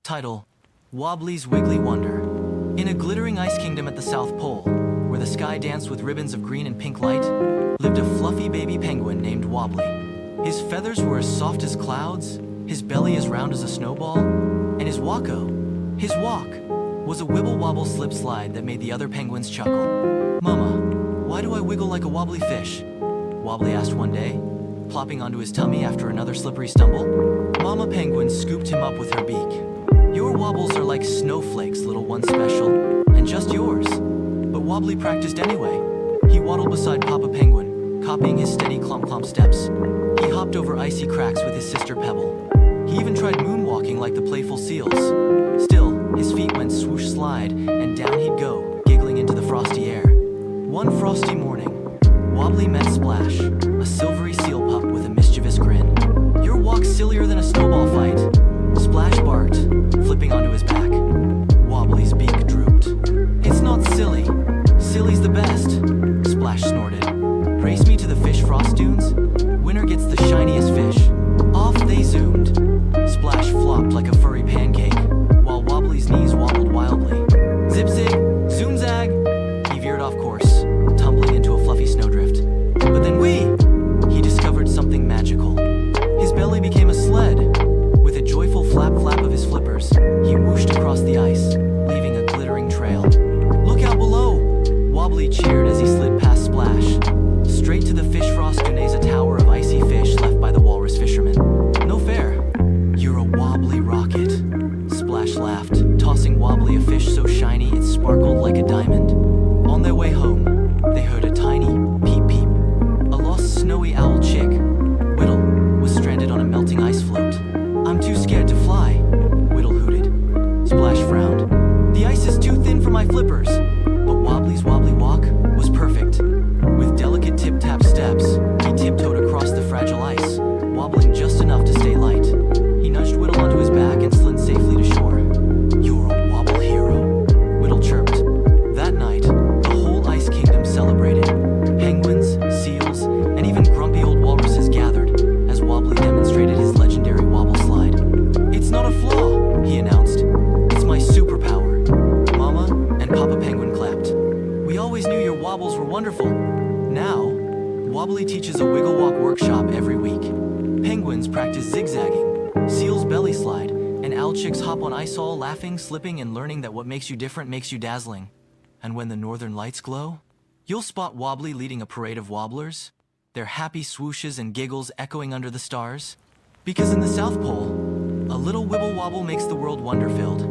Title: Wobbly's Wiggly Wonder. In a glittering ice kingdom at the South Pole, where the sky danced with ribbons of green and pink light, lived a fluffy baby penguin named Wobbly. His feathers were as soft as clouds, his belly as round as a snowball, and his walk, was a wibble-wobble slip slide that made the other penguins chuckle. "Mama, why do I wiggle like a wobbly fish?" Wobbly asked one day, plopping onto his tummy after another slippery stumble. Mama Penguin scooped him up with her beak. "Your wobbles are like snowflakes, little one special, and just yours." But Wobbly practiced anyway. He waddled beside Papa Penguin, copying his steady clomp-clomp steps. He hopped over icy cracks with his sister Pebble. He even tried moonwalking like the playful seals. Still, his feet went swoosh slide, and down he'd go, giggling into the frosty air. One frosty morning, Wobbly met Splash, a silvery seal pup with a mischievous grin. "Your walk's sillier than a snowball fight," Splash barked, flipping onto his back. Wobbly's beak drooped. "It's not silly. Silly's the best," Splash snorted. "Race me to the fish frost dunes. Winner gets the shiniest fish." Off they zoomed. Splash flopped like a furry pancake, while Wobbly's knees wobbled wildly. Zip-zig, zoom-zag, he veered off course, tumbling into a fluffy snowdrift. But then he discovered something magical. His belly became a sled. With a joyful flap-flap of his flippers, he whooshed across the ice, leaving a glittering trail. "Look out below!" Wobbly cheered as he slid past Splash, straight to the fish frost dunes, a tower of icy fish left by the walrus fisherman. "No fair. You're a wobbly rocket," Splash laughed, tossing Wobbly a fish so shiny it sparkled like a diamond. On their way home, they heard a tiny peep-peep. A lost snowy owl chick, Whittle, was stranded on a melting ice float. "I'm too scared to fly," Whittle hooted. Splash frowned. "The ice is too thin for my flippers." But Wobbly's wobbly walk was perfect. With delicate tip-tap steps, he tiptoed across the fragile ice, wobbling just enough to stay light. He nudged Whittle onto his back and slid safely to shore. "You're a wobble hero," Whittle chirped. That night, the whole ice kingdom celebrated. Penguins, seals, and even grumpy old walruses gathered as Wobbly demonstrated his legendary wobble slide. "It's not a flaw," he announced. "It's my superpower." Mama and Papa Penguin clapped. "We always knew your wobbles were wonderful." Now, Wobbly teaches a wiggle walk workshop every week. Penguins practice zigzagging, seals belly slide, and owl chicks hop on ice all laughing, slipping, and learning that what makes you different makes you dazzling. And when the northern lights glow, you'll spot Wobbly leading a parade of wobblers, their happy swooshes and giggles echoing under the stars. Because in the South Pole, a little wibble-wobble makes the world wonder-filled.